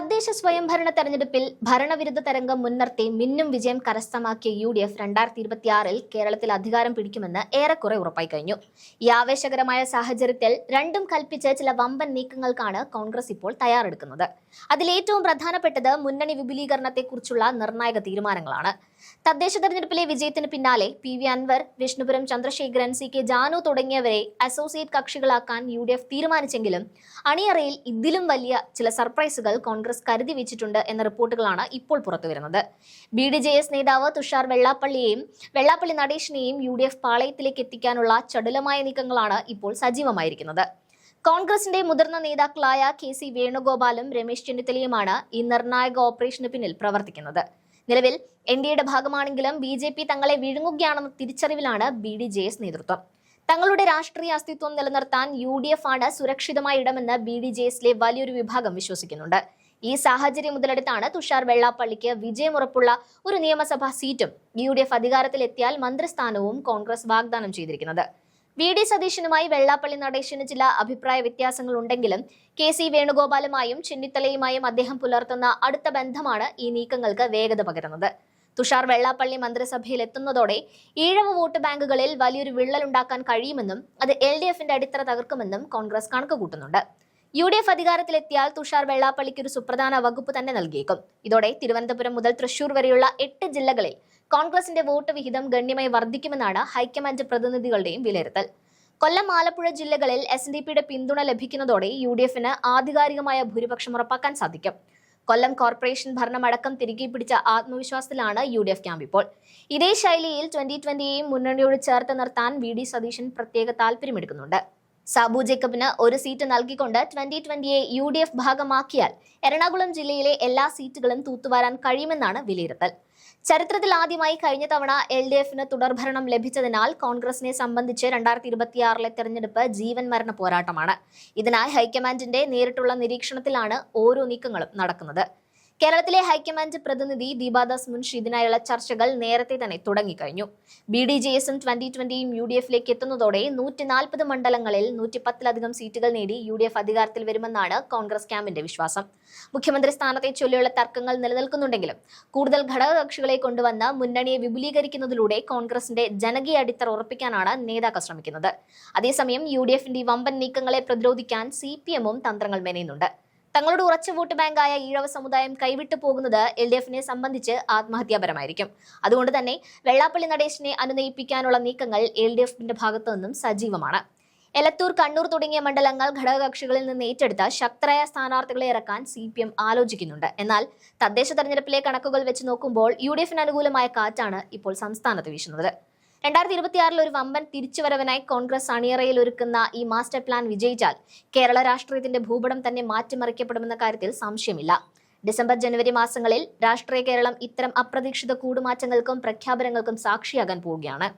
തദ്ദേശ സ്വയംഭരണ തെരഞ്ഞെടുപ്പിൽ ഭരണവിരുദ്ധ തരംഗം മുൻനിർത്തി മിന്നും വിജയം കരസ്ഥമാക്കിയ UDF 2026-ൽ കേരളത്തിൽ അധികാരം പിടിക്കുമെന്ന് ഏറെക്കുറെ ഉറപ്പായി കഴിഞ്ഞു. ഈ ആവേശകരമായ സാഹചര്യത്തിൽ രണ്ടും കൽപ്പിച്ച് ചില വമ്പൻ നീക്കങ്ങൾക്കാണ് കോൺഗ്രസ് ഇപ്പോൾ തയ്യാറെടുക്കുന്നത്. അതിലേറ്റവും പ്രധാനപ്പെട്ടത് മുന്നണി വിപുലീകരണത്തെക്കുറിച്ചുള്ള നിർണായക തീരുമാനങ്ങളാണ്. തദ്ദേശ തെരഞ്ഞെടുപ്പിലെ വിജയത്തിന് പിന്നാലെ PV അൻവർ, വിഷ്ണുപുരം ചന്ദ്രശേഖരൻ, CK ജാനു തുടങ്ങിയവരെ അസോസിയേറ്റ് കക്ഷികളാക്കാൻ UDF തീരുമാനിച്ചെങ്കിലും അണിയറയിൽ ഇതിലും വലിയ ചില സർപ്രൈസുകൾ കോൺഗ്രസ് കരുതി വെച്ചിട്ടുണ്ട് എന്ന റിപ്പോർട്ടുകളാണ് ഇപ്പോൾ പുറത്തുവരുന്നത്. BDJS നേതാവ് തുഷാർ വെള്ളാപ്പള്ളി നടേശിനെയും UDF പാളയത്തിലേക്ക് എത്തിക്കാനുള്ള ചടുലമായ നീക്കങ്ങളാണ് ഇപ്പോൾ സജീവമായിരിക്കുന്നത്. കോൺഗ്രസിന്റെ മുതിർന്ന നേതാക്കളായ KC വേണുഗോപാലും രമേശ് ചെന്നിത്തലയുമാണ് ഈ നിർണായക ഓപ്പറേഷന് പിന്നിൽ പ്രവർത്തിക്കുന്നത്. നിലവിൽ NDAയുടെ ഭാഗമാണെങ്കിലും BJP തങ്ങളെ വിഴുങ്ങുകയാണെന്ന തിരിച്ചറിവിലാണ് BDJS നേതൃത്വം. തങ്ങളുടെ രാഷ്ട്രീയ അസ്തിത്വം നിലനിർത്താൻ UDF ആണ് സുരക്ഷിതമായ ഇടമെന്ന് BDJSലെ വലിയൊരു വിഭാഗം വിശ്വസിക്കുന്നുണ്ട്. ഈ സാഹചര്യം മുതലെടുത്താണ് തുഷാർ വെള്ളാപ്പള്ളിക്ക് വിജയമുറപ്പുള്ള ഒരു നിയമസഭാ സീറ്റും UDF അധികാരത്തിലെത്തിയാൽ മന്ത്രിസ്ഥാനവും കോൺഗ്രസ് വാഗ്ദാനം ചെയ്തിരിക്കുന്നത്. VD സതീശനുമായി വെള്ളാപ്പള്ളി നടേശന് ചില അഭിപ്രായ വ്യത്യാസങ്ങൾ ഉണ്ടെങ്കിലും KC വേണുഗോപാലുമായും ചെന്നിത്തലയുമായും അദ്ദേഹം പുലർത്തുന്ന അടുത്ത ബന്ധമാണ് ഈ നീക്കങ്ങൾക്ക് വേഗത പകരുന്നത്. തുഷാർ വെള്ളാപ്പള്ളി മന്ത്രിസഭയിൽ എത്തുന്നതോടെ ഈഴവ വോട്ട് ബാങ്കുകളിൽ വലിയൊരു വിള്ളലുണ്ടാക്കാൻ കഴിയുമെന്നും അത് LDFന്റെ അടിത്തറ തകർക്കുമെന്നും കോൺഗ്രസ് കണക്കുകൂട്ടുന്നുണ്ട്. UDF അധികാരത്തിലെത്തിയാൽ തുഷാർ വെള്ളാപ്പള്ളിക്ക് ഒരു സുപ്രധാന വകുപ്പ് തന്നെ നൽകിയേക്കും. ഇതോടെ തിരുവനന്തപുരം മുതൽ തൃശൂർ വരെയുള്ള 8 ജില്ലകളിൽ കോൺഗ്രസിന്റെ വോട്ട് വിഹിതം ഗണ്യമായി വർദ്ധിക്കുമെന്നാണ് ഹൈക്കമാൻഡ് പ്രതിനിധികളുടെയും വിലയിരുത്തൽ. കൊല്ലം, ആലപ്പുഴ ജില്ലകളിൽ SNDPയുടെ പിന്തുണ ലഭിക്കുന്നതോടെ UDFന് ആധികാരികമായ ഭൂരിപക്ഷം ഉറപ്പാക്കാൻ സാധിക്കും. കൊല്ലം കോർപ്പറേഷൻ ഭരണമടക്കം തിരികെ പിടിച്ച ആത്മവിശ്വാസത്തിലാണ് UDF ക്യാമ്പ് ഇപ്പോൾ. ഇതേ ശൈലിയിൽ 2020യെയും മുന്നണിയോട് ചേർത്ത് നിർത്താൻ VD സതീശൻ പ്രത്യേക താല്പര്യമെടുക്കുന്നുണ്ട്. സാബു ജേക്കബിന് ഒരു സീറ്റ് നൽകിക്കൊണ്ട് 2020യെ UDF ഭാഗമാക്കിയാൽ എറണാകുളം ജില്ലയിലെ എല്ലാ സീറ്റുകളും തൂത്തുവാരാൻ കഴിയുമെന്നാണ് വിലയിരുത്തൽ. ചരിത്രത്തിൽ ആദ്യമായി കഴിഞ്ഞ തവണ LDFന് തുടർഭരണം ലഭിച്ചതിനാൽ കോൺഗ്രസിനെ സംബന്ധിച്ച് 2026-ലെ തെരഞ്ഞെടുപ്പ് ജീവൻ മരണ പോരാട്ടമാണ്. ഇതിനായി ഹൈക്കമാൻഡിന്റെ നേരിട്ടുള്ള നിരീക്ഷണത്തിലാണ് ഓരോ നീക്കങ്ങളും നടക്കുന്നത്. കേരളത്തിലെ ഹൈക്കമാൻഡ് പ്രതിനിധി ദീപാദാസ് മുൻഷി ഇതിനായുള്ള ചർച്ചകൾ നേരത്തെ തന്നെ തുടങ്ങിക്കഴിഞ്ഞു. BDJSും 2020യും UDFലേക്ക് എത്തുന്നതോടെ 140 മണ്ഡലങ്ങളിൽ 110-ലധികം സീറ്റുകൾ നേടി UDF അധികാരത്തിൽ വരുമെന്നാണ് കോൺഗ്രസ് ക്യാമ്പിന്റെ വിശ്വാസം. മുഖ്യമന്ത്രി സ്ഥാനത്തെ ചൊല്ലിയുള്ള തർക്കങ്ങൾ നിലനിൽക്കുന്നുണ്ടെങ്കിലും കൂടുതൽ ഘടകകക്ഷികളെ കൊണ്ടുവന്ന് മുന്നണിയെ വിപുലീകരിക്കുന്നതിലൂടെ കോൺഗ്രസിന്റെ ജനകീയ അടിത്തറ ഉറപ്പിക്കാനാണ് നേതാക്കൾ ശ്രമിക്കുന്നത്. അതേസമയം UDFന്റെ വമ്പൻ നീക്കങ്ങളെ പ്രതിരോധിക്കാൻ CPMഉം തന്ത്രങ്ങൾ മെനയുന്നുണ്ട്. തങ്ങളുടെ ഉറച്ച വോട്ട് ബാങ്കായ ഈഴവ സമുദായം കൈവിട്ടു പോകുന്നത് LDFനെ സംബന്ധിച്ച് ആത്മഹത്യാപരമായിരിക്കും. അതുകൊണ്ട് തന്നെ വെള്ളാപ്പള്ളി നടേശനെ അനുനയിപ്പിക്കാനുള്ള നീക്കങ്ങൾ LDFന്റെ ഭാഗത്തു നിന്നും സജീവമാണ്. എലത്തൂർ, കണ്ണൂർ തുടങ്ങിയ മണ്ഡലങ്ങൾ ഘടകകക്ഷികളിൽ നിന്ന് ഏറ്റെടുത്ത ശക്തരായ സ്ഥാനാർത്ഥികളെ ഇറക്കാൻ CPM ആലോചിക്കുന്നുണ്ട്. എന്നാൽ തദ്ദേശ തെരഞ്ഞെടുപ്പിലെ കണക്കുകൾ വെച്ച് നോക്കുമ്പോൾ UDFന് അനുകൂലമായ കാറ്റാണ് ഇപ്പോൾ സംസ്ഥാനത്ത് വീശുന്നത്. 2026-ൽ ഒരു വമ്പൻ തിരിച്ചുവരവിനായി കോൺഗ്രസ് അണിയറയിൽ ഒരുക്കുന്ന ഈ മാസ്റ്റർ പ്ലാൻ വിജയിച്ചാൽ കേരള രാഷ്ട്രീയത്തിന്റെ ഭൂപടം തന്നെ മാറ്റിമറിക്കപ്പെടുമെന്ന കാര്യത്തിൽ സംശയമില്ല. ഡിസംബർ, ജനുവരി മാസങ്ങളിൽ രാഷ്ട്രീയ കേരളം ഇത്തരം അപ്രതീക്ഷിത കൂടുമാറ്റങ്ങൾക്കും പ്രഖ്യാപനങ്ങൾക്കും സാക്ഷിയാകാൻ പോവുകയാണ്.